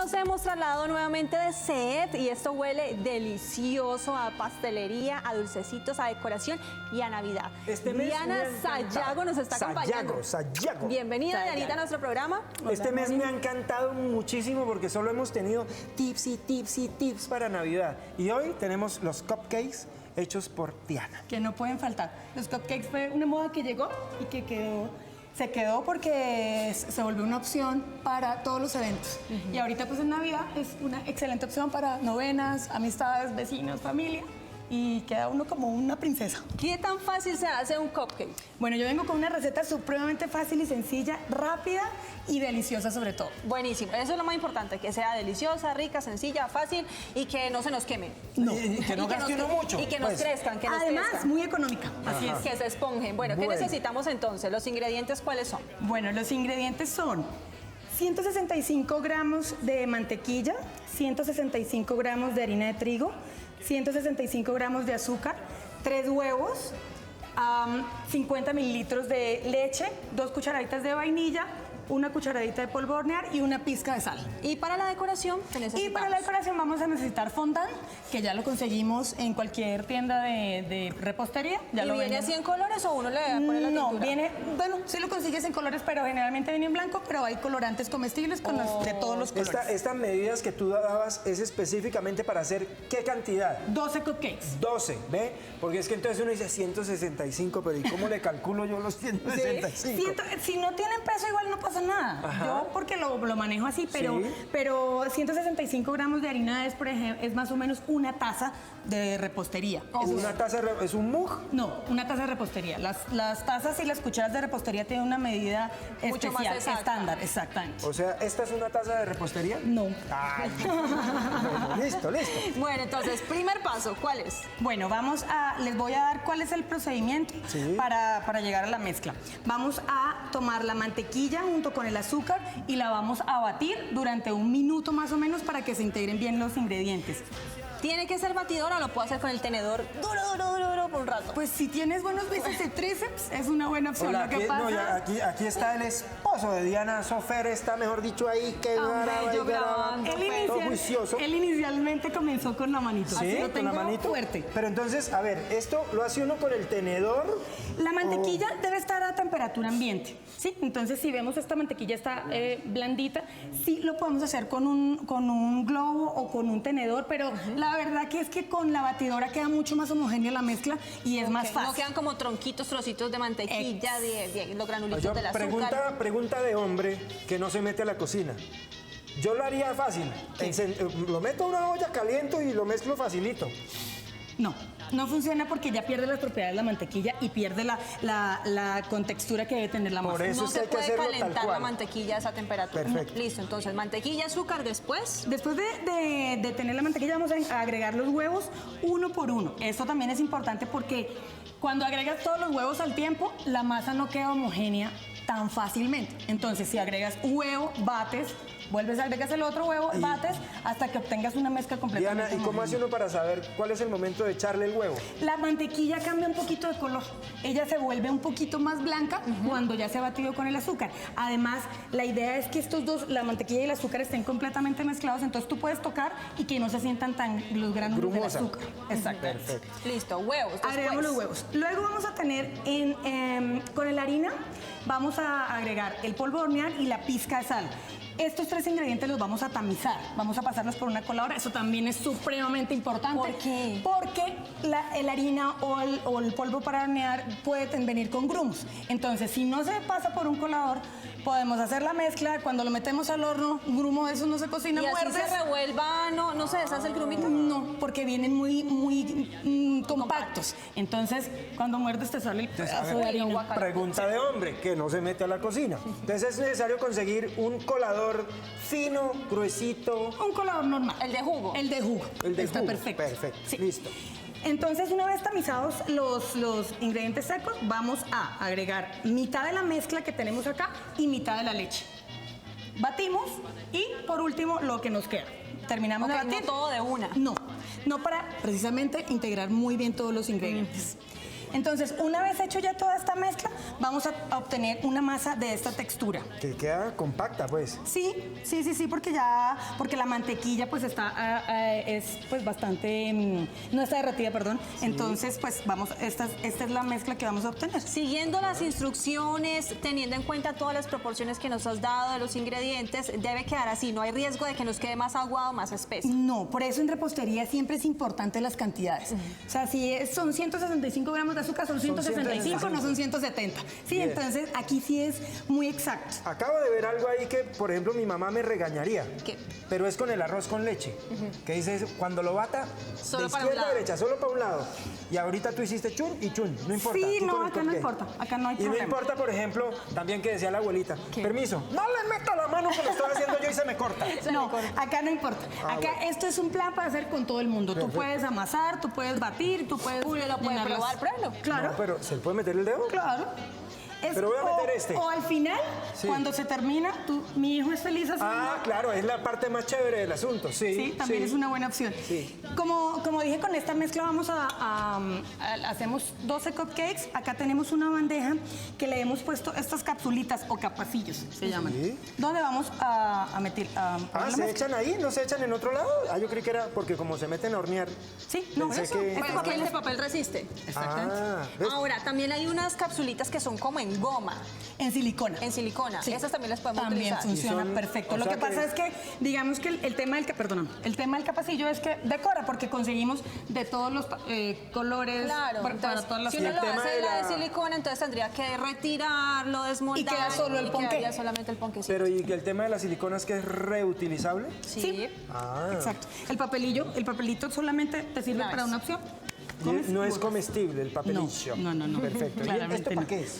nos hemos trasladado nuevamente de set y esto huele delicioso a pastelería, a dulcecitos, a decoración y a Navidad. Diana Sayago nos está acompañando. Sayago. Bienvenida, Dianita, a nuestro programa. Este mes me ha encantado muchísimo porque solo hemos tenido tips y tips y tips para Navidad. Y hoy tenemos los cupcakes hechos por Diana. Que no pueden faltar. Los cupcakes fue una moda que llegó y que se quedó porque se volvió una opción para todos los eventos. Y ahorita pues en Navidad es una excelente opción para novenas, amistades, vecinos, familia. Y queda uno como una princesa. ¿Qué tan fácil se hace un cupcake? Bueno, yo vengo con una receta supremamente fácil y sencilla, rápida y deliciosa sobre todo. Buenísimo, eso es lo más importante, que sea deliciosa, rica, sencilla, fácil y que no se nos queme. No. Y que no gaste uno mucho. Y que nos crezcan, que nos Además, crezcan. muy económica. Así es. Que se esponjen. Bueno, ¿qué necesitamos entonces? ¿Los ingredientes cuáles son? Bueno, los ingredientes son 165 gramos de mantequilla, 165 gramos de harina de trigo, 165 gramos de azúcar, 3 huevos, 50 mililitros de leche, 2 cucharaditas de vainilla, 1 cucharadita de polvo de hornear y una pizca de sal. ¿Y para la decoración qué necesitamos? Y para la decoración vamos a necesitar fondant, que ya lo conseguimos en cualquier tienda de repostería. Ya ¿Y lo viene venden. así en colores o uno le pone la No, tintura? viene, bueno, sí lo consigues en colores, pero generalmente viene en blanco, pero hay colorantes comestibles con los de todos los colores. Estas medidas que tú dabas es específicamente para hacer ¿qué cantidad? 12 cupcakes. 12, ¿ve? Porque es que entonces uno dice 165, pero ¿y cómo le calculo yo los 165? Si no tienen peso, igual no pasa nada. Ajá. Yo porque lo manejo así, pero 165 gramos de harina es, por ejemplo, es más o menos una taza de repostería. ¿Es una taza, es un mug? No, una taza de repostería. Las tazas y las cucharas de repostería tienen una medida Mucho más especial, exacta. estándar, exactamente. O sea, ¿esta es una taza de repostería? No. Ay, bueno, listo. Bueno, entonces, primer paso, ¿cuál es? Bueno, les voy a dar cuál es el procedimiento para llegar a la mezcla. Vamos a tomar la mantequilla junto con el azúcar y la vamos a batir durante 1 minuto más o menos para que se integren bien los ingredientes. ¿Tiene que ser batidora o lo puedo hacer con el tenedor duro por un rato? Pues si tienes buenos bíceps de tríceps, es una buena opción. Hola, Lo que aquí, pasa... no, ya, aquí está el esposo de Diana Sofer, está mejor dicho ahí, que bello grabando. todo juicioso. Él inicialmente comenzó con la manito. ¿Sí? Lo ¿Con la tengo manito? fuerte. Pero entonces, a ver, esto lo hace uno con el tenedor. La mantequilla debe estar a temperatura ambiente, ¿sí? Entonces, si vemos esta mantequilla está blandita, sí lo podemos hacer con un globo o con un tenedor, pero la verdad que es que con la batidora queda mucho más homogénea la mezcla y es más fácil. No quedan como tronquitos, trocitos de mantequilla, de los granulitos del azúcar. Pregunta de hombre que no se mete a la cocina. Yo lo haría fácil. Lo meto a una olla, caliento y lo mezclo facilito. No funciona porque ya pierde las propiedades de la mantequilla y pierde la contextura que debe tener la masa. Por eso No es que se hay que puede hacerlo tal calentar la cual. mantequilla a esa temperatura. Perfecto. Listo, entonces mantequilla, azúcar, después. Después de tener la mantequilla vamos a agregar los huevos uno por uno. Esto también es importante porque cuando agregas todos los huevos al tiempo, la masa no queda homogénea tan fácilmente. Entonces, si agregas un huevo, bates, vuelves a agregas el otro huevo, bates, hasta que obtengas una mezcla completamente Diana, ¿y cómo hace homogénea. uno para saber cuál es el momento de echarle el huevo? La mantequilla cambia un poquito de color. Ella se vuelve un poquito más blanca cuando ya se ha batido con el azúcar. Además, la idea es que estos dos, la mantequilla y el azúcar, estén completamente mezclados. Entonces tú puedes tocar y que no se sientan tan los granos del Grumosa. azúcar. Exacto. Perfecto. Listo, huevos. Después. Agregamos los huevos. Luego vamos a tener con la harina, vamos a agregar el polvo de hornear y la pizca de sal. Estos 3 ingredientes los vamos a tamizar, vamos a pasarlos por una coladora, eso también es supremamente importante. ¿Por qué? Porque la harina o el polvo para hornear puede venir con grumos. Entonces, si no se pasa por un colador, podemos hacer la mezcla, cuando lo metemos al horno, un grumo de esos no se cocina, Y así muerdes. se revuelva, no se deshace el grumito. No, porque vienen muy compactos. Entonces, cuando muerdes te sale el pedazo de harina. guacala. Pregunta de hombre que no se mete a la cocina. Entonces es necesario conseguir un colador fino, gruesito. Un colador normal. El de jugo. El de jugo. El de Está jugo. perfecto. Perfecto. Sí. Listo. Entonces, una vez tamizados los ingredientes secos, vamos a agregar mitad de la mezcla que tenemos acá y mitad de la leche. Batimos y, por último, lo que nos queda. Terminamos Ok, de batir. no todo de una. No para precisamente integrar muy bien todos los ingredientes. Entonces, una vez hecho ya toda esta mezcla, vamos a obtener una masa de esta textura. Que queda compacta, pues. Sí, porque la mantequilla pues es pues bastante, no está derretida, perdón. Sí. Entonces, pues esta es la mezcla que vamos a obtener. Siguiendo las instrucciones, teniendo en cuenta todas las proporciones que nos has dado de los ingredientes, debe quedar así, no hay riesgo de que nos quede más aguado o más espeso. No, por eso en repostería siempre es importante las cantidades. O sea, si son 165 gramos de azúcar, son 165, no son 170. Sí, bien. Entonces aquí sí es muy exacto. Acabo de ver algo ahí que, por ejemplo, mi mamá me regañaría. ¿Qué? Pero es con el arroz con leche. Que dice, cuando lo bata, solo de para izquierda a derecha, solo para un lado. Y ahorita tú hiciste chun y chun, no importa. Sí, no, acá no importa, acá no hay problema. Y no importa, por ejemplo, también que decía la abuelita, permiso, no le meto la mano que lo estoy haciendo yo y se me corta. No, acá no importa. Acá esto es un plan para hacer con todo el mundo. Perfecto. Tú puedes amasar, tú puedes batir, tú puedes... Uno lo puede probar, pruébalo. Claro. No, pero ¿se le puede meter el dedo? Claro. Pero voy a meter este. O al final, cuando se termina, mi hijo es feliz haciendo... Ah, claro, es la parte más chévere del asunto, sí. Sí, también es una buena opción. Sí. Como dije, con esta mezcla vamos hacemos 12 cupcakes. Acá tenemos una bandeja que le hemos puesto estas capsulitas o capacillos, se llaman. Sí. ¿Dónde vamos a meter? ¿Se echan ahí? ¿No se echan en otro lado? Ah, yo creí que era porque como se meten a hornear. Sí, no, eso. Este papel resiste. Exactamente. Ahora, también hay unas capsulitas que son como en goma. En silicona. En silicona. Sí. Esas también las podemos utilizar. También funciona perfecto. Lo que pasa es que, digamos que el tema del capacillo es que decora, porque conseguimos de todos los colores. Claro. Para todas las... Si uno lo hace la de silicona, entonces tendría que retirarlo, desmoldar. Y queda solo el ponqué. Quedaría solamente el ponquecito. Pero ¿y el tema de la silicona es que es reutilizable? Sí. Exacto. El papelito solamente te sirve para una opción. No es comestible el papelillo. No. Perfecto. ¿Esto para qué es?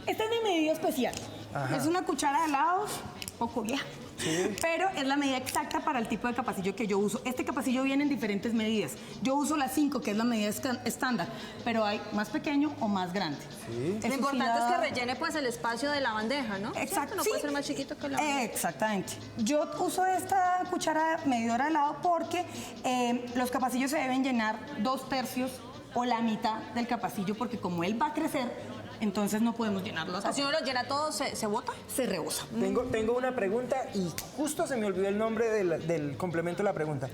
Esta es mi medida especial. Ajá. Es una cuchara de helados, poco vieja. Sí. Pero es la medida exacta para el tipo de capacillo que yo uso. Este capacillo viene en diferentes medidas. Yo uso la 5, que es la medida estándar, pero hay más pequeño o más grande. Sí. Lo importante es que rellene pues el espacio de la bandeja, ¿no? Exacto. No puede ser más chiquito que la bandeja. Exactamente. Yo uso esta cuchara medidora de helado porque los capacillos se deben llenar 2/3 o la mitad del capacillo, porque como él va a crecer, entonces no podemos llenarlo. O sea, si uno lo llena todo, ¿se bota? Se rebosa. Tengo una pregunta y justo se me olvidó el nombre del complemento de la pregunta.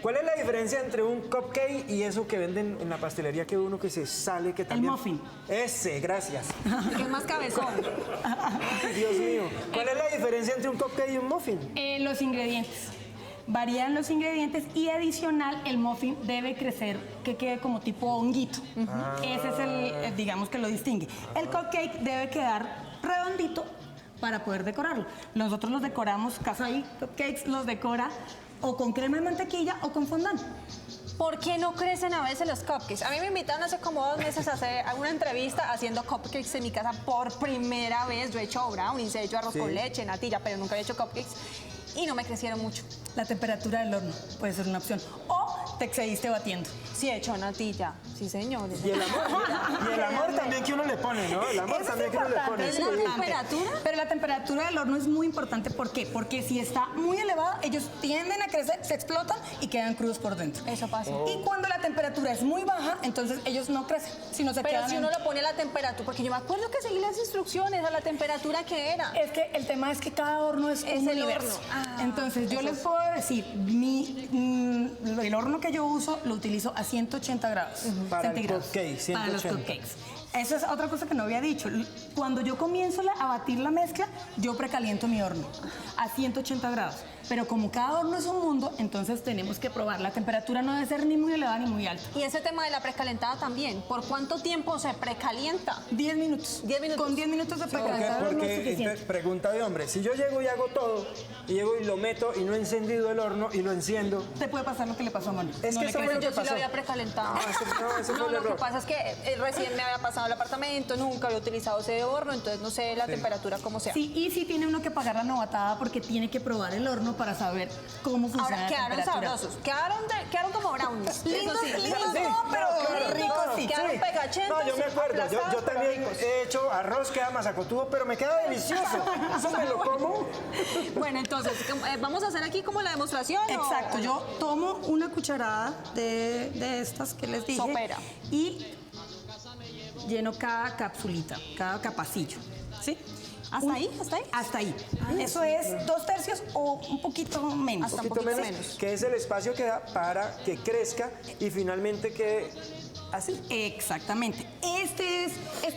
¿Cuál es la diferencia entre un cupcake y eso que venden en la pastelería que uno que se sale que también... El muffin. Ese, gracias. Que es más cabezón. Dios mío. ¿Cuál es la diferencia entre un cupcake y un muffin? Los ingredientes. Varían los ingredientes y adicional el muffin debe crecer que quede como tipo honguito. Ese es el, digamos que lo distingue. El cupcake debe quedar redondito para poder decorarlo. Nosotros los decoramos, Casa ahí, Cupcakes los decora o con crema de mantequilla o con fondant. ¿Por qué no crecen a veces los cupcakes? A mí me invitaron hace como 2 meses a hacer una entrevista haciendo cupcakes en mi casa por primera vez. Yo he hecho brownies, he hecho arroz con leche, natilla, pero nunca he hecho cupcakes. Y no me crecieron mucho. La temperatura del horno puede ser una opción. O te excediste batiendo. Sí, he hecho natilla. Sí, señores. Y el amor también que uno le pone, ¿no? El amor también que uno le pone. ¿Es la temperatura? Pero la temperatura del horno es muy importante. ¿Por qué? Porque si está muy elevada, ellos tienden a crecer, se explotan y quedan crudos por dentro. Eso pasa. Y cuando la temperatura es muy baja, entonces ellos no crecen, sino se quedan. Pero si uno lo pone a la temperatura, porque yo me acuerdo que seguí las instrucciones a la temperatura que era. Es que el tema es que cada horno es un universo. Entonces yo les puedo decir, el horno que yo uso lo utilizo a 180 grados centígrados. Para los cupcakes. Eso es otra cosa que no había dicho. Cuando yo comienzo a batir la mezcla, yo precaliento mi horno a 180 grados. Pero como cada horno es un mundo, entonces tenemos que probar. La temperatura no debe ser ni muy elevada ni muy alta. Y ese tema de la precalentada también. ¿Por cuánto tiempo se precalienta? 10 minutos. 10 minutos. Con 10 minutos de precalentado no es suficiente. Pregunta de hombre, si yo llego y hago todo, y llego y lo meto y no he encendido el horno y lo enciendo... Te puede pasar lo que le pasó a Moni. Es que eso fue lo que yo sí pasó. lo había precalentado. Eso fue el lo error. que pasa es que recién me había pasado el apartamento, nunca había utilizado ese horno, entonces no sé la temperatura cómo sea. Sí, y sí tiene uno que pagar la novatada porque tiene que probar el horno para saber cómo funciona. Ahora, quedaron sabrosos, quedaron como brownies. Lindos, Lindos, pero ricos sí. Quedaron pegachetos. No, yo me acuerdo, yo también he hecho arroz, queda masacotudo, pero me queda delicioso. ¿Eso me lo como? Bueno, entonces, ¿vamos a hacer aquí como la demostración? Exacto, yo tomo una cucharada de estas que les dije. Sopera. Y lleno cada capsulita, cada capacillo, ¿sí? ¿Hasta ahí? ¿Hasta ahí? Hasta ahí. Eso es 2/3 o un poquito menos. Hasta Un poquito menos, que es el espacio que da para que crezca y finalmente quede así. Exactamente. Esta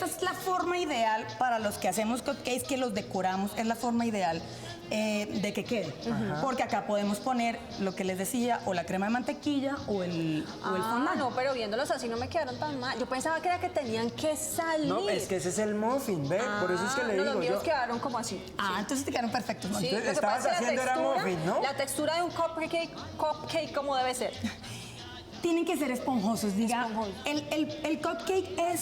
es la forma ideal para los que hacemos cupcakes, que los decoramos, es la forma ideal de que quede. Porque acá podemos poner lo que les decía, o la crema de mantequilla o el fondant. No, pero viéndolos así no me quedaron tan mal. Yo pensaba que era que tenían que salir. No, es que ese es el muffin, ¿ve? Por eso es que le no, digo los míos yo. quedaron como así. Entonces te quedaron perfectos, ¿no? Sí, Entonces, lo que pasa estabas es que haciendo era muffin, ¿no? La textura de un cupcake como debe ser. Tienen que ser esponjosos, diga. Esponjosos. El cupcake es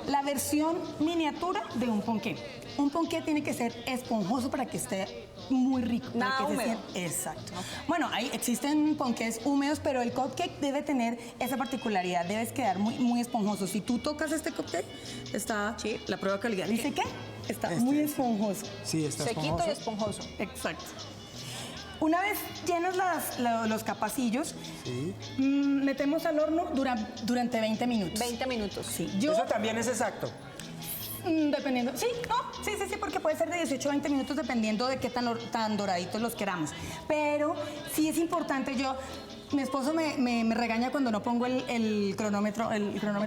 la versión miniatura de un ponqué. Un ponqué tiene que ser esponjoso para que esté muy rico. para Nada que se húmedo. sienta- Exacto. Bueno, ahí existen ponqués húmedos, pero el cupcake debe tener esa particularidad, debes quedar muy, muy esponjoso. Si tú tocas este cupcake, está la prueba de calidad. ¿Dice qué? Está muy esponjoso. Sí, está Sequito y esponjoso. esponjoso. Exacto. Una vez llenos los capacillos, metemos al horno durante 20 minutos. 20 minutos. Sí, Eso también es exacto. dependiendo. Sí, porque puede ser de 18 a 20 minutos dependiendo de qué tan doraditos los queramos. Pero sí es importante, mi esposo me regaña cuando no pongo el cronómetro,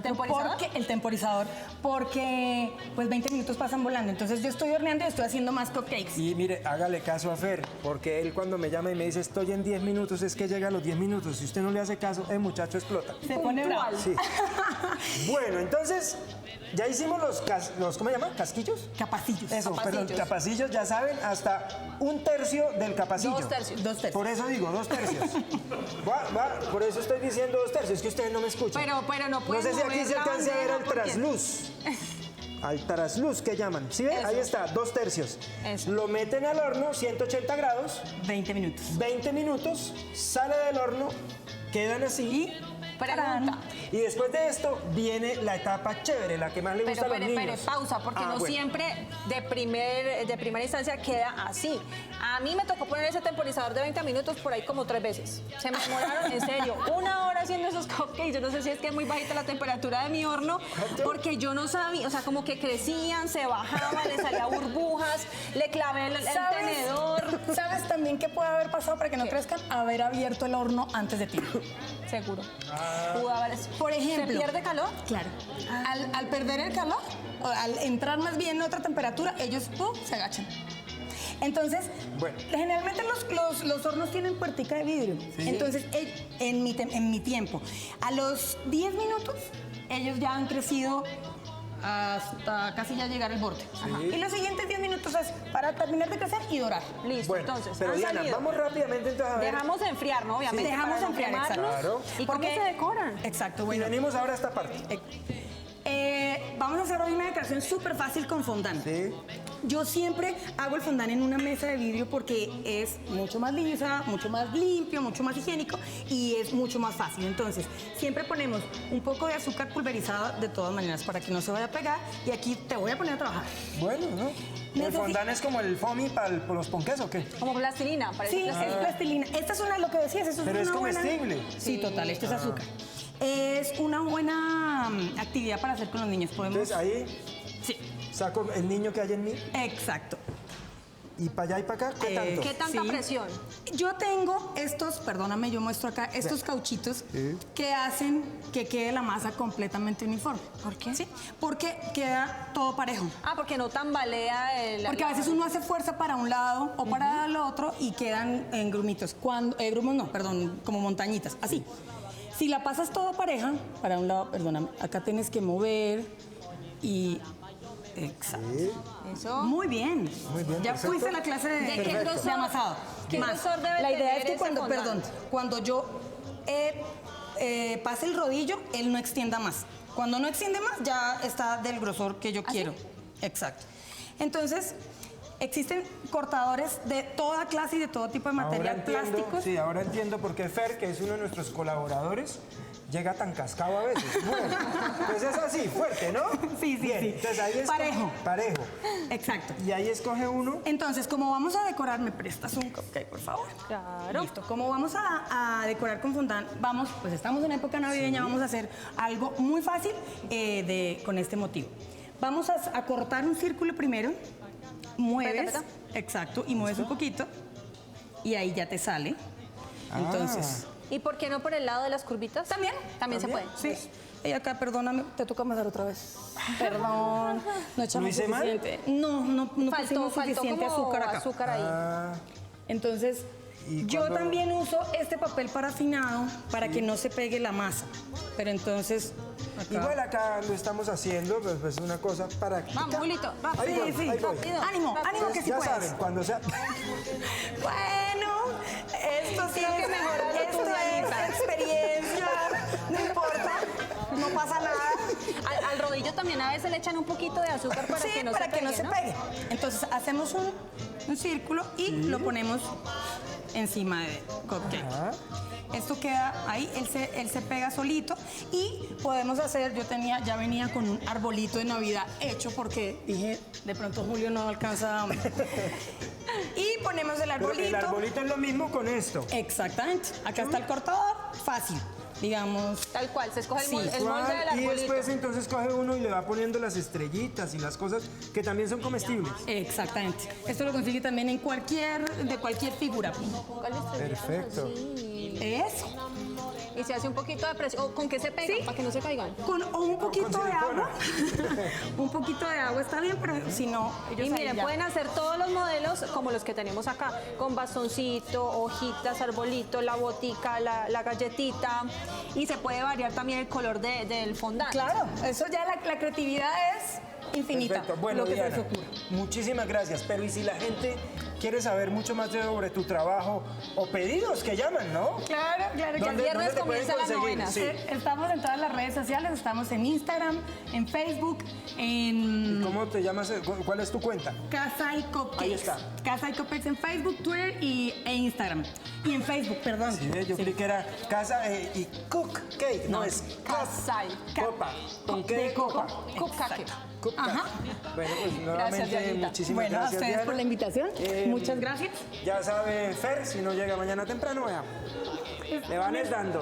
¿Temporizador? el temporizador, porque pues 20 minutos pasan volando. Entonces yo estoy horneando y estoy haciendo más cupcakes. Y mire, hágale caso a Fer, porque él cuando me llama y me dice estoy en 10 minutos, es que llega a los 10 minutos. Si usted no le hace caso, el muchacho explota. Se pone bravo. Sí. Bueno, entonces, ya hicimos los ¿cómo se llama? ¿Casquillos? Capacillos. Eso, Capacillos. perdón, capacillos, ya saben, hasta 1/3 del capacillo. 2/3. 2/3. Por eso digo 2/3. Por eso estoy diciendo 2/3, es que ustedes no me escuchan. Pero no No pueden sé si aquí mover se la alcance a ver bandeja al porque- trasluz. Al trasluz que llaman. ¿Sí ve? Eso. Ahí está, 2/3. Eso. Lo meten al horno, 180 grados, 20 minutos. 20 minutos, sale del horno, quedan así. Pregunta. Y después de esto viene la etapa chévere, la que más le gusta a los niños. Pausa, porque no bueno. siempre de primera instancia queda así. A mí me tocó poner ese temporizador de 20 minutos por ahí como 3 veces. Se me demoraron, en serio, 1 hora haciendo esos cupcakes. Yo no sé si es que es muy bajita la temperatura de mi horno, porque yo no sabía, o sea, como que crecían, se bajaban, le salía burbujas, le clavé el tenedor. ¿Sabes también qué puede haber pasado para que no ¿Qué? crezcan? Haber abierto el horno antes de tiempo. Seguro. Pudo haber- Por ejemplo. ¿Se pierde calor? Claro. Al perder el calor, o al entrar más bien en otra temperatura, ellos ¡pum!, se agachan. Entonces, Bueno. generalmente los hornos tienen puertica de vidrio. Entonces, en mi tiempo, a los 10 minutos, ellos ya han crecido hasta casi ya llegar al borde. Y los siguientes 10 minutos es para terminar de crecer y dorar. Listo, Bueno, entonces. pero han Diana, salido. vamos rápidamente entonces a ver. Dejamos de enfriar, ¿no? Obviamente. Dejamos para no enfriar, quemarnos. exacto. ¿Y cómo Porque- se decoran? Exacto, Y bueno. venimos ahora a esta parte. Vamos a hacer hoy una decoración súper fácil con fondant. Sí. Yo siempre hago el fondant en una mesa de vidrio porque es mucho más lisa, mucho más limpio, mucho más higiénico y es mucho más fácil. Entonces, siempre ponemos un poco de azúcar pulverizada de todas maneras para que no se vaya a pegar y aquí te voy a poner a trabajar. Bueno, ¿no? ¿El fondant es como el foamy para los ponqués o qué? Como plastilina, parece Sí, plastilina. es plastilina. Esta es lo que decías, eso Pero es es una buena... comestible. Sí, total, esto es azúcar. Es una buena actividad para hacer con los niños. Podemos... Entonces ahí Sí, saco el niño que hay en mí exacto. y para allá y para acá, ¿qué tanto? ¿Qué tanta Sí. presión? Yo tengo estos, perdóname, yo muestro acá, estos cauchitos que hacen que quede la masa completamente uniforme. ¿Por qué? Sí, porque queda todo parejo. Ah, porque no tambalea el... Porque a veces uno hace fuerza para un lado o para el otro y quedan en grumitos. Grumos no, perdón, como montañitas, así. Si la pasas todo pareja, para un lado, perdóname, acá tienes que mover y... Exacto. Eso. Muy bien. Muy bien, Ya perfecto. fuiste a la clase de, ¿De qué de grosor? amasado. ¿Qué Más. grosor debe La idea tener es que ese cuando, fondant? perdón, cuando yo pase el rodillo, él no extienda más. Cuando no extiende más, ya está del grosor que yo quiero. Exacto. Entonces, Existen cortadores de toda clase y de todo tipo de material, plásticos. Sí, ahora entiendo por qué Fer, que es uno de nuestros colaboradores, llega tan cascado a veces. Bueno, pues es así, fuerte, ¿no? Sí, Bien, sí. entonces ahí es Parejo. Parejo. Exacto. Y ahí escoge uno. Entonces, como vamos a decorar, ¿me prestas un cupcake, por favor? Claro. Listo. Como vamos a decorar con fondant, pues estamos en época navideña, vamos a hacer algo muy fácil con este motivo. Vamos a cortar un círculo primero, mueves, Peta, exacto, y mueves un poquito, y ahí ya te sale. Entonces, ¿Y por qué no por el lado de las curvitas? ¿También? También se puede. sí. Y acá, perdóname, te toca amasar otra vez. Perdón, no echamos hice mal? suficiente. No Faltó pusimos suficiente como azúcar acá. azúcar ahí. Ah, Entonces, ¿Y yo cuando- también uso este papel parafinado para que no se pegue la masa. Pero entonces, acá. igual acá lo estamos haciendo, pues una cosa para... Vamos, Julito, rápido. Ahí voy, Sí, sí. ahí voy. Rápido. Ánimo, ánimo que sí Ya puedes. saben, cuando sea... Bueno, esto sí Tienes es, que mejorar esto tu es Dianita. experiencia, no importa, no pasa nada. Al rodillo también a veces le echan un poquito de azúcar para Sí, que no para se que pegue, no se pegue. Entonces hacemos un círculo y lo ponemos encima de cupcake. Ajá. Esto queda ahí, él se pega solito y podemos hacer, ya venía con un arbolito de Navidad hecho porque dije, de pronto Julio no alcanza hambre. Y ponemos el Pero arbolito. el arbolito es lo mismo con esto. Exactamente, acá está el cortador, fácil, digamos. Tal cual, se escoge Sí. el molde del Y arbolito. después entonces coge uno y le va poniendo las estrellitas y las cosas que también son comestibles. Exactamente. Esto lo consigue también de cualquier figura. ¿Cuál estrellita? Perfecto. Sí. Eso. Y se hace un poquito de presión. ¿O ¿Con qué se pega? Sí. Para que no se caigan. O un poquito con de silicona. agua. Un poquito de agua está bien, pero si no, ellos Y ahí miren, ya. pueden hacer todos los modelos como los que tenemos acá, con bastoncito, hojitas, arbolito, la botica, la galletita, y se puede variar también el color del fondant. Claro, eso ya la creatividad es infinita. Perfecto. Bueno, lo que se Diana, les ocurra. muchísimas gracias. Pero ¿y si la gente quiere saber mucho más sobre tu trabajo o pedidos que llaman, no? Claro, claro. ¿Dónde- viernes dónde te pueden comienza la conseguir? novena. Sí. Estamos en todas las redes sociales, estamos en Instagram, en Facebook, en ¿Cómo te llamas? ¿Cuál es tu cuenta? Casa y Cupcakes. Ahí está. Casa y Cupcakes en Facebook, Twitter e Instagram. Y en Facebook, perdón. Sí, yo creí que era casa y cook cake. No, es Casai. copa. ¿Con qué de copa? Cupcake. Cook Ajá. cake. Bueno, pues nuevamente Dianita. muchísimas Bueno, a gracias, ustedes Diana. por la invitación. Muchas gracias. Ya sabe Fer, si no llega mañana temprano, vea. Le van dando.